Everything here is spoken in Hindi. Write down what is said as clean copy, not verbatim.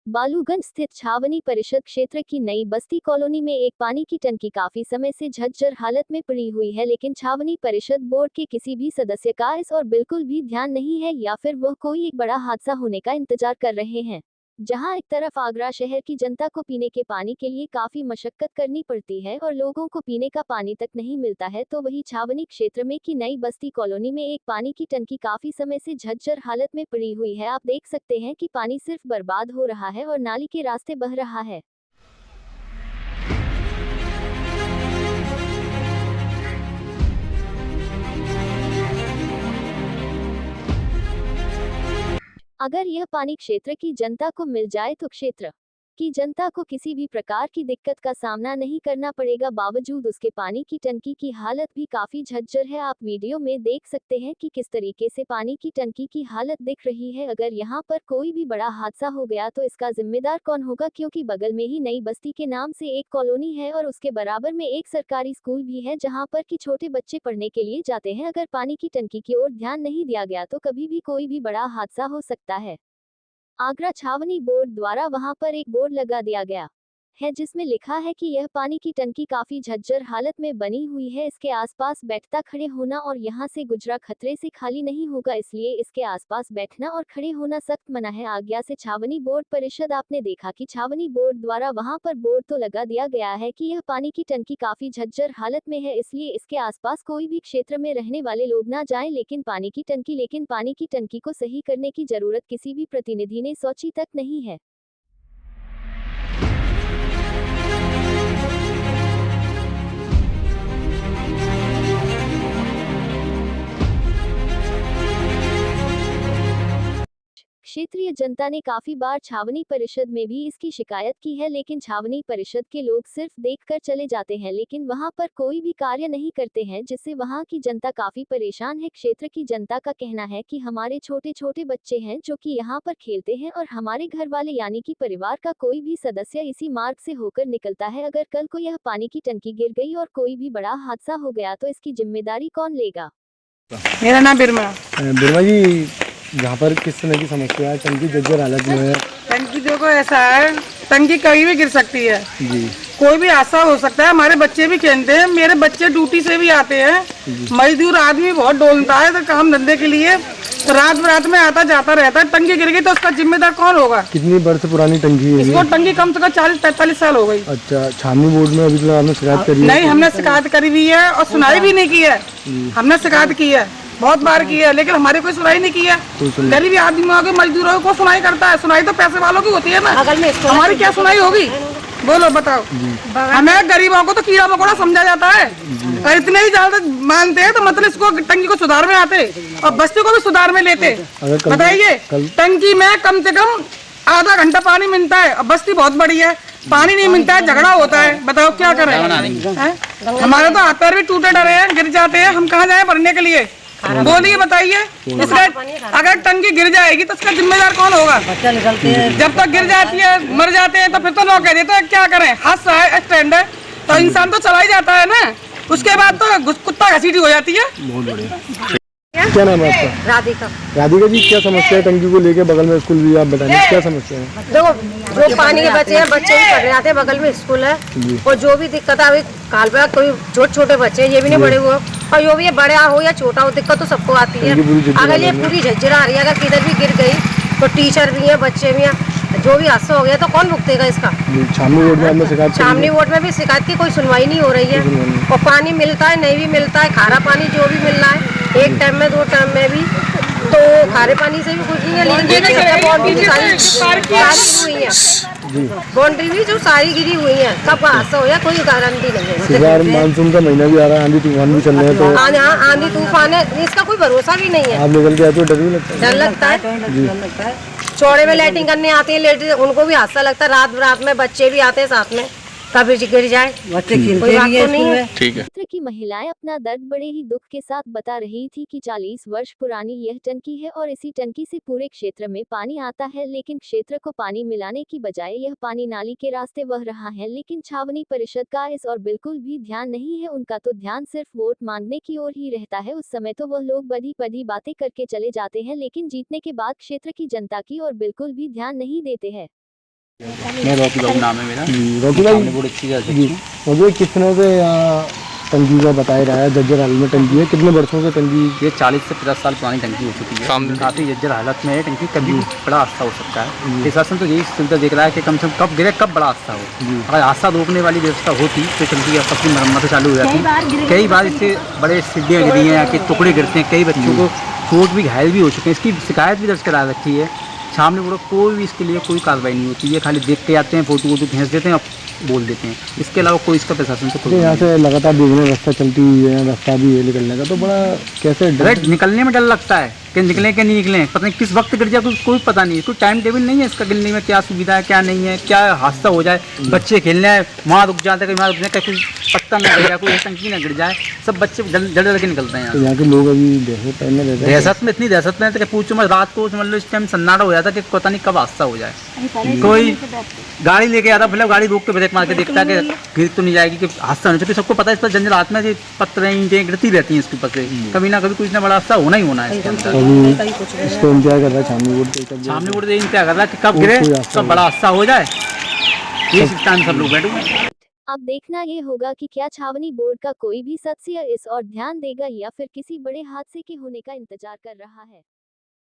बालूगंज स्थित छावनी परिषद क्षेत्र की नई बस्ती कॉलोनी में एक पानी की टंकी काफी समय से झज्जर हालत में पड़ी हुई है, लेकिन छावनी परिषद बोर्ड के किसी भी सदस्य का इस और बिल्कुल भी ध्यान नहीं है या फिर वह कोई एक बड़ा हादसा होने का इंतजार कर रहे हैं। जहां एक तरफ आगरा शहर की जनता को पीने के पानी के लिए काफी मशक्कत करनी पड़ती है और लोगों को पीने का पानी तक नहीं मिलता है, तो वही छावनी क्षेत्र में की नई बस्ती कॉलोनी में एक पानी की टंकी काफी समय से झज्जर हालत में पड़ी हुई है। आप देख सकते हैं कि पानी सिर्फ बर्बाद हो रहा है और नाली के रास्ते बह रहा है। अगर यह पानी क्षेत्र की जनता को मिल जाए तो क्षेत्र की जनता को किसी भी प्रकार की दिक्कत का सामना नहीं करना पड़ेगा। बावजूद उसके पानी की टंकी की हालत भी काफी झज्जर है। आप वीडियो में देख सकते हैं कि किस तरीके से पानी की टंकी की हालत दिख रही है। अगर यहाँ पर कोई भी बड़ा हादसा हो गया तो इसका जिम्मेदार कौन होगा, क्योंकि बगल में ही नई बस्ती के नाम से एक कॉलोनी है और उसके बराबर में एक सरकारी स्कूल भी है जहाँ पर कि छोटे बच्चे पढ़ने के लिए जाते हैं। अगर पानी की टंकी की ओर ध्यान नहीं दिया गया तो कभी भी कोई भी बड़ा हादसा हो सकता है। आगरा छावनी बोर्ड द्वारा वहां पर एक बोर्ड लगा दिया गया है जिसमें लिखा है कि यह पानी की टंकी काफी झज्जर हालत में बनी हुई है। इसके आसपास बैठता खड़े होना और यहां से गुजरा खतरे से खाली नहीं होगा, इसलिए इसके आसपास बैठना और खड़े होना सख्त मना है। आज्ञा से छावनी बोर्ड परिषद। आपने देखा कि छावनी बोर्ड द्वारा वहां पर बोर्ड तो लगा दिया गया है कि यह पानी की टंकी काफी झज्जर हालत में है, इसलिए इसके आसपास कोई भी क्षेत्र में रहने वाले लोग ना जाएं। लेकिन पानी की टंकी को सही करने की जरूरत किसी भी प्रतिनिधि ने सोची तक नहीं है। क्षेत्रीय जनता ने काफी बार छावनी परिषद में भी इसकी शिकायत की है, लेकिन छावनी परिषद के लोग सिर्फ देखकर चले जाते हैं, लेकिन वहां पर कोई भी कार्य नहीं करते हैं, जिससे वहां की जनता काफी परेशान है। क्षेत्र की जनता का कहना है कि हमारे छोटे छोटे बच्चे हैं जो कि यहाँ पर खेलते हैं और हमारे घर वाले यानी कि परिवार का कोई भी सदस्य इसी मार्ग से होकर निकलता है। अगर कल को यह पानी की टंकी गिर गई और कोई भी बड़ा हादसा हो गया तो इसकी जिम्मेदारी कौन लेगा। मेरा नाम बिरमा। बिरमा जी, यहाँ पर किस तरह की समस्या है? टंकी जर्जर हालत में है। टंकी देखो ऐसा है, टंकी कहीं भी गिर सकती है जी। कोई भी हादसा हो सकता है। हमारे बच्चे भी खेलते हैं, मेरे बच्चे ड्यूटी से भी आते हैं। मजदूर आदमी बहुत डोलता है तो काम धंधे के लिए, तो रात में आता जाता रहता है। टंकी गिर गई तो उसका जिम्मेदार कौन होगा? कितनी वर्ष पुरानी टंकी है? इसको टंकी कम से कम 40-45 साल हो गई। अच्छा, छावनी बोर्ड में अभी तक आपने शिकायत करी है? नहीं, हमने शिकायत करी हुई है और सुनाई भी नहीं की है। हमने शिकायत की है, बहुत बार की है, लेकिन हमारे कोई सुनाई नहीं की है। गरीबी आदमियों के मजदूरों को सुनाई करता है, सुनाई तो पैसे वालों की होती है ना, हमारी क्या सुनाई होगी? बोलो बताओ। हमें गरीबों को तो कीड़ा मकोड़ा समझा जाता है और इतने ही ज्यादा मानते हैं तो मतलब इसको टंकी को सुधार में आते और बस्ती को भी सुधार में लेते। बताइए, टंकी में कम से कम आधा घंटा पानी मिलता है और बस्ती बहुत बड़ी है, पानी नहीं मिलता है, झगड़ा होता है। बताओ क्या करें? हमारे तो हाथ पैर भी टूटे डरे हैं, गिर जाते हैं, हम कहाँ जाए भरने के लिए? बोलिए, बताइए। इसका अगर टंकी गिर जाएगी तो इसका जिम्मेदार कौन होगा? जब तक गिर जाती है, मर जाते हैं, तो फिर तो लोग कह देते हैं क्या करें, हादसा है, एक्सीडेंट है, तो इंसान तो चला ही जाता है ना। उसके बाद तो कुत्ता घसीटी हो जाती है। बहुत बढ़िया। क्या नाम है आपका? राधिका। राधिका जी, क्या समस्या है? टंकी को लेके बगल में स्कूल भी, आप बताइए क्या समस्या है? देखो, जो पानी के बच्चे हैं, बच्चे भी पढ़ने आते हैं, बगल में स्कूल है, और जो भी दिक्कत है काल पे कोई छोटे बच्चे हैं, ये भी नहीं बड़े हुए, और जो भी ये बड़ा हो या छोटा हो, दिक्कत तो सबको आती है। अगर ये पूरी झज्जर आ रही है, अगर किधर भी गिर गई तो टीचर भी है, बच्चे भी हैं, जो भी हादसा हो गया तो कौन भुगतेगा इसका? छावनी बोर्ड में आपने शिकायत? छावनी बोर्ड में भी शिकायत की, कोई सुनवाई नहीं हो रही है। और पानी मिलता है, नहीं भी मिलता है, खारा पानी जो भी मिल रहा है, एक टाइम में 2 टाइम में भी, तो खारे पानी से भी कुछ नहीं है। लेकिन बाउंड्री भी सारी हुई है, बाउंड्री भी जो सारी गिरी हुई है, कब हादसा हो या कोई गारंटी नहीं है। मानसून का महीना भी आ रहा है, आंधी तूफान भी चल रहे हैं, तो आंधी तूफान है, इसका कोई भरोसा भी नहीं है। आप निकल के आते हो, डर भी लगता है? डर लगता है। चौड़े में लाइटिंग करने आती है लेडीज, उनको भी हादसा लगता है। रात में बच्चे भी आते हैं साथ में, कभी गिर जाए, बच्चे खेलते भी है स्कूल में। ठीक है। क्षेत्र की महिलाएं अपना दर्द बड़े ही दुख के साथ बता रही थी कि 40 वर्ष पुरानी यह टंकी है और इसी टंकी से पूरे क्षेत्र में पानी आता है, लेकिन क्षेत्र को पानी मिलाने की बजाय यह पानी नाली के रास्ते बह रहा है। लेकिन छावनी परिषद का इस और बिल्कुल भी ध्यान नहीं है। उनका तो ध्यान सिर्फ वोट मांगने की ओर ही रहता है। उस समय तो वह लोग बड़ी बड़ी बातें करके चले जाते हैं, लेकिन जीतने के बाद क्षेत्र की जनता की ओर बिल्कुल भी ध्यान नहीं देते हैं। मैं रॉकी बाबू नाम है मेरा। जी रॉकी भाई बहुत अच्छी जगह जी मुझे कितने से यहाँ टंकी का बताया रहा है, जर्जर हालत में टंकी है, कितने वर्षों से टंकी? ये 40 से 50 साल पुरानी टंकी हो चुकी है, काफ़ी जर्जर हालत में है टंकी, कभी भी बड़ा हादसा हो सकता है। प्रशासन तो यही सुविधा देख रहा है कि कम से कम कब गिरे कब बड़ा हादसा हो। अगर हादसा रोकने वाली व्यवस्था होती तो टंकी अपनी मरम्मत चालू हो जाती। कई बार इससे बड़े सीढ़ियाँ गिरी हैं कि टुकड़े गिरते हैं, कई बच्चों को चोट भी घायल भी हो चुके हैं। इसकी शिकायत भी दर्ज करा रखी है। सामने बोलो कोई भी इसके लिए कोई कार्रवाई नहीं होती है, खाली देख के आते हैं, फोटो वोटो खींच देते हैं और बोल देते हैं। इसके अलावा कोई इसका प्रशासन से कोई यहाँ से लगातार देखने रास्ता चलती हुई है, रास्ता भी है निकलने का, तो बड़ा कैसे अरे निकलने में डर लगता है कि निकलें कि नहीं निकलें, पता नहीं किस वक्त गिर जाए, कोई पता नहीं, कोई टाइम टेबल नहीं है इसका गिरने में, क्या सुविधा है क्या नहीं है, क्या हादसा हो जाए, बच्चे खेलने आए वहाँ रुक जाते हैं, वहाँ रुकने का कोई पत्ता ना गिर जाए, कोई टंकी ना गिर जाए, सब बच्चे डर डर के निकलते हैं। तो यहाँ के लोग अभी दहशत में रहते हैं। दहशत में इतनी दहशत में कि पूछो मैं, रात को समझ लो इस टाइम सन्नाटा हो जाता कि पता नहीं कब हादसा हो जाए। कोई गाड़ी लेके आता मतलब गाड़ी रोक के ब्रेक मार के देखता है कि गिर तो नहीं जाएगी, कि हादसा होना चाहिए। सबको पता है इस पर जंजर हाथ में पत्थर ईंटें गिरती रहती हैं इसके ऊपर से, कभी ना कभी कुछ ना बड़ा हादसा होना ही होना है इसके अंदर। अभी इसको इंतजार कर रहा है सामने वोट पे, सामने वोट इंतजार कर रहा है कि कब गिरे कब बड़ा हादसा हो जाए, ये टाइम सब लोग बैठे। अब देखना ये होगा कि क्या छावनी बोर्ड का कोई भी सदस्य इस और ध्यान देगा या फिर किसी बड़े हादसे के होने का इंतजार कर रहा है।